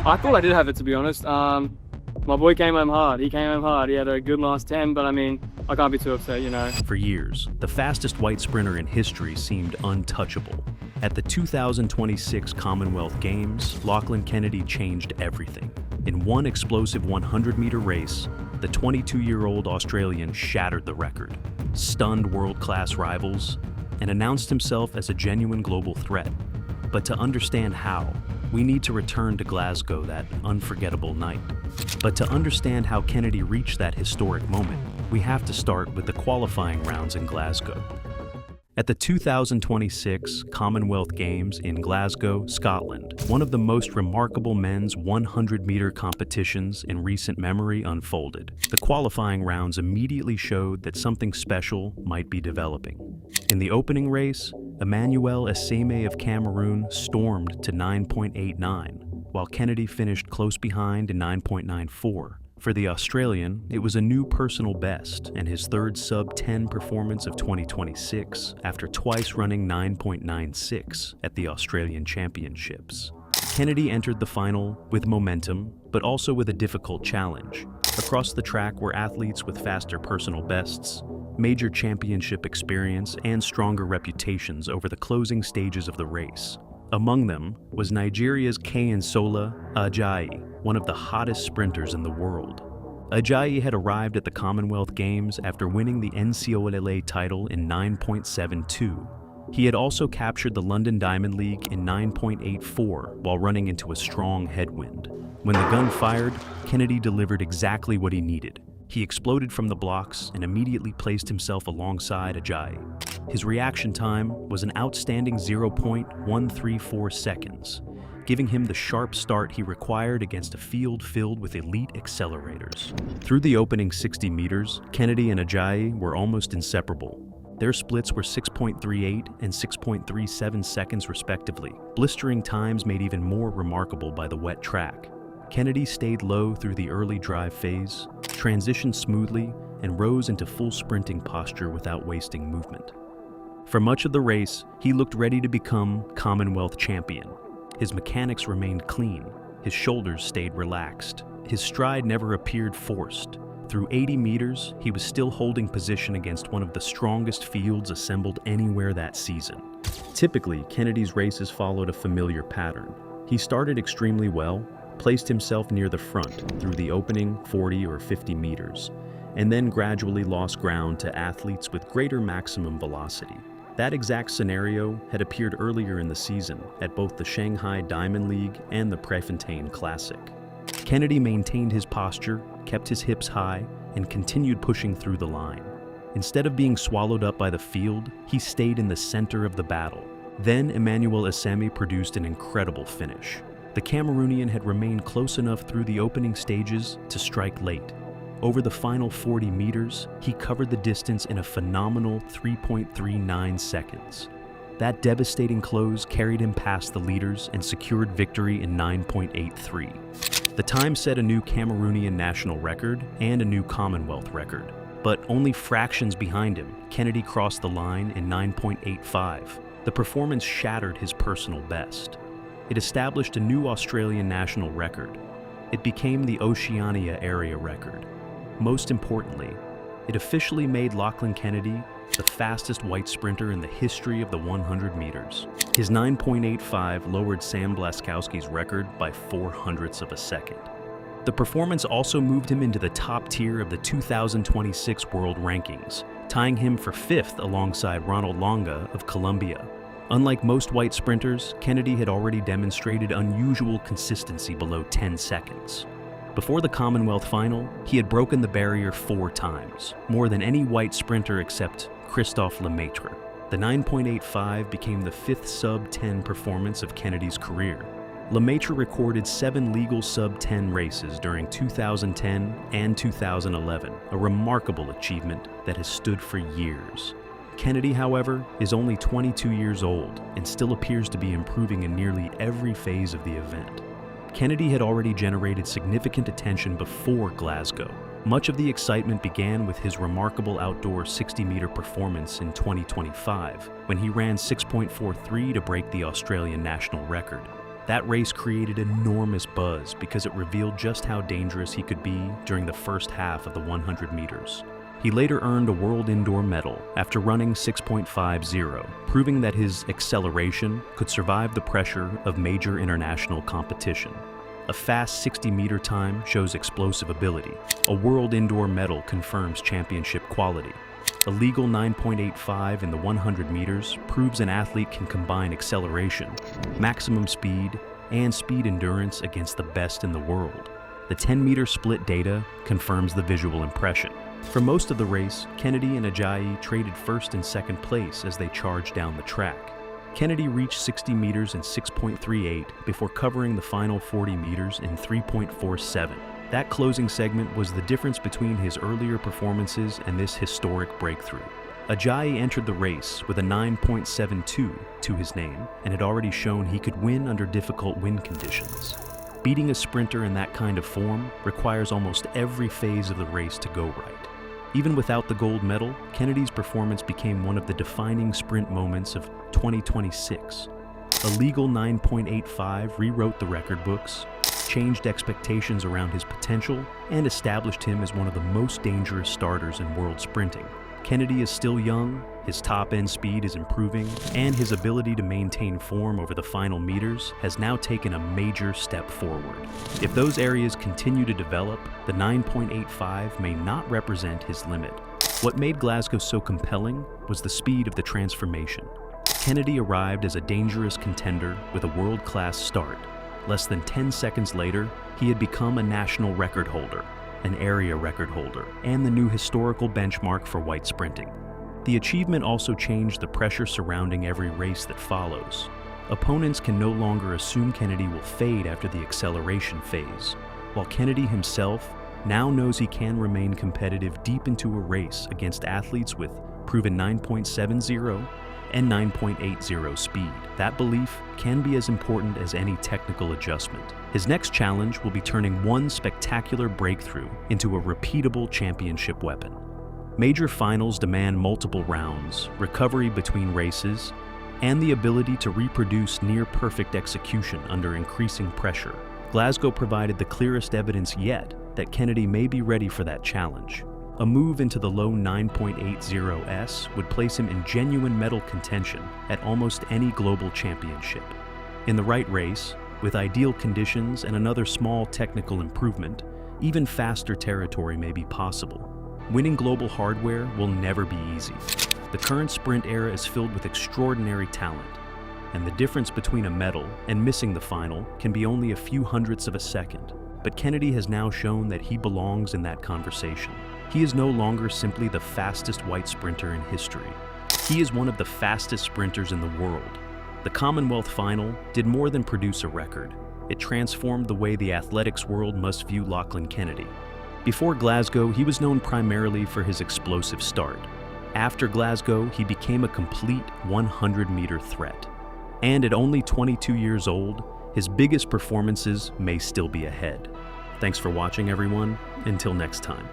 I thought I did have it, to be honest. My boy came home hard. He came home hard. He had a good last 10, but I mean, I can't be too upset, you know. For years, the fastest white sprinter in history seemed untouchable. At the 2026 Commonwealth Games, Lachlan Kennedy changed everything. In one explosive 100-meter race, the 22-year-old Australian shattered the record, stunned world-class rivals, and announced himself as a genuine global threat. But to understand how, we need to return to Glasgow that unforgettable night. But to understand how Kennedy reached that historic moment, we have to start with the qualifying rounds in Glasgow. At the 2026 Commonwealth Games in Glasgow, Scotland, one of the most remarkable men's 100-meter competitions in recent memory unfolded. The qualifying rounds immediately showed that something special might be developing. In the opening race, Emmanuel Essame of Cameroon stormed to 9.89, while Kennedy finished close behind in 9.94. For the Australian, it was a new personal best and his third sub-10 performance of 2026 after twice running 9.96 at the Australian Championships. Kennedy entered the final with momentum, but also with a difficult challenge. Across the track were athletes with faster personal bests, major championship experience, and stronger reputations over the closing stages of the race. Among them was Nigeria's Kayinsola Ajayi, one of the hottest sprinters in the world. Ajayi had arrived at the Commonwealth Games after winning the NCOLA title in 9.72. He had also captured the London Diamond League in 9.84 while running into a strong headwind. When the gun fired, Kennedy delivered exactly what he needed. He exploded from the blocks and immediately placed himself alongside Ajayi. His reaction time was an outstanding 0.134 seconds, giving him the sharp start he required against a field filled with elite accelerators. Through the opening 60 meters, Kennedy and Ajayi were almost inseparable. Their splits were 6.38 and 6.37 seconds respectively, blistering times made even more remarkable by the wet track. Kennedy stayed low through the early drive phase, transitioned smoothly, and rose into full sprinting posture without wasting movement. For much of the race, he looked ready to become Commonwealth champion. His mechanics remained clean, his shoulders stayed relaxed, his stride never appeared forced. Through 80 meters, he was still holding position against one of the strongest fields assembled anywhere that season. Typically, Kennedy's races followed a familiar pattern. He started extremely well, placed himself near the front through the opening 40 or 50 meters, and then gradually lost ground to athletes with greater maximum velocity. That exact scenario had appeared earlier in the season at both the Shanghai Diamond League and the Prefontaine Classic. Kennedy maintained his posture, kept his hips high, and continued pushing through the line. Instead of being swallowed up by the field, he stayed in the center of the battle. Then Emmanuel Essame produced an incredible finish. The Cameroonian had remained close enough through the opening stages to strike late. Over the final 40 meters, he covered the distance in a phenomenal 3.39 seconds. That devastating close carried him past the leaders and secured victory in 9.83. The time set a new Cameroonian national record and a new Commonwealth record, but only fractions behind him, Kennedy crossed the line in 9.85. The performance shattered his personal best. It established a new Australian national record. It became the Oceania area record. Most importantly, it officially made Lachlan Kennedy the fastest white sprinter in the history of the 100 meters. His 9.85 lowered Sam Blaskowski's record by 0.04 of a second. The performance also moved him into the top tier of the 2026 world rankings, tying him for 5th alongside Ronald Longa of Colombia. Unlike most white sprinters, Kennedy had already demonstrated unusual consistency below 10 seconds. Before the Commonwealth final, he had broken the barrier 4 times, more than any white sprinter except Christophe Lemaitre. The 9.85 became the 5th sub-10 performance of Kennedy's career. Lemaitre recorded 7 legal sub-10 races during 2010 and 2011, a remarkable achievement that has stood for years. Kennedy, however, is only 22 years old and still appears to be improving in nearly every phase of the event. Kennedy had already generated significant attention before Glasgow. Much of the excitement began with his remarkable outdoor 60-meter performance in 2025, when he ran 6.43 to break the Australian national record. That race created enormous buzz because it revealed just how dangerous he could be during the first half of the 100 meters. He later earned a world indoor medal after running 6.50, proving that his acceleration could survive the pressure of major international competition. A fast 60-meter time shows explosive ability. A world indoor medal confirms championship quality. A legal 9.85 in the 100 meters proves an athlete can combine acceleration, maximum speed, and speed endurance against the best in the world. The 10-meter split data confirms the visual impression. For most of the race, Kennedy and Ajayi traded first and second place as they charged down the track. Kennedy reached 60 meters in 6.38 before covering the final 40 meters in 3.47. That closing segment was the difference between his earlier performances and this historic breakthrough. Ajayi entered the race with a 9.72 to his name and had already shown he could win under difficult wind conditions. Beating a sprinter in that kind of form requires almost every phase of the race to go right. Even without the gold medal, Kennedy's performance became one of the defining sprint moments of 2026. A legal 9.85 rewrote the record books, changed expectations around his potential, and established him as one of the most dangerous starters in world sprinting. Kennedy is still young, his top-end speed is improving, and his ability to maintain form over the final meters has now taken a major step forward. If those areas continue to develop, the 9.85 may not represent his limit. What made Glasgow so compelling was the speed of the transformation. Kennedy arrived as a dangerous contender with a world-class start. Less than 10 seconds later, he had become a national record holder, an area record holder, and the new historical benchmark for white sprinting. The achievement also changed the pressure surrounding every race that follows. Opponents can no longer assume Kennedy will fade after the acceleration phase, while Kennedy himself now knows he can remain competitive deep into a race against athletes with proven 9.70 and 9.80 speed. That belief can be as important as any technical adjustment. His next challenge will be turning one spectacular breakthrough into a repeatable championship weapon. Major finals demand multiple rounds, recovery between races, and the ability to reproduce near-perfect execution under increasing pressure. Glasgow provided the clearest evidence yet that Kennedy may be ready for that challenge. A move into the low 9.80s would place him in genuine medal contention at almost any global championship. In the right race, with ideal conditions and another small technical improvement, even faster territory may be possible. Winning global hardware will never be easy. The current sprint era is filled with extraordinary talent, and the difference between a medal and missing the final can be only a few hundredths of a second. But Kennedy has now shown that he belongs in that conversation. He is no longer simply the fastest white sprinter in history. He is one of the fastest sprinters in the world. The Commonwealth final did more than produce a record. It transformed the way the athletics world must view Lachlan Kennedy. Before Glasgow, he was known primarily for his explosive start. After Glasgow, he became a complete 100-meter threat. And at only 22 years old, his biggest performances may still be ahead. Thanks for watching, everyone. Until next time.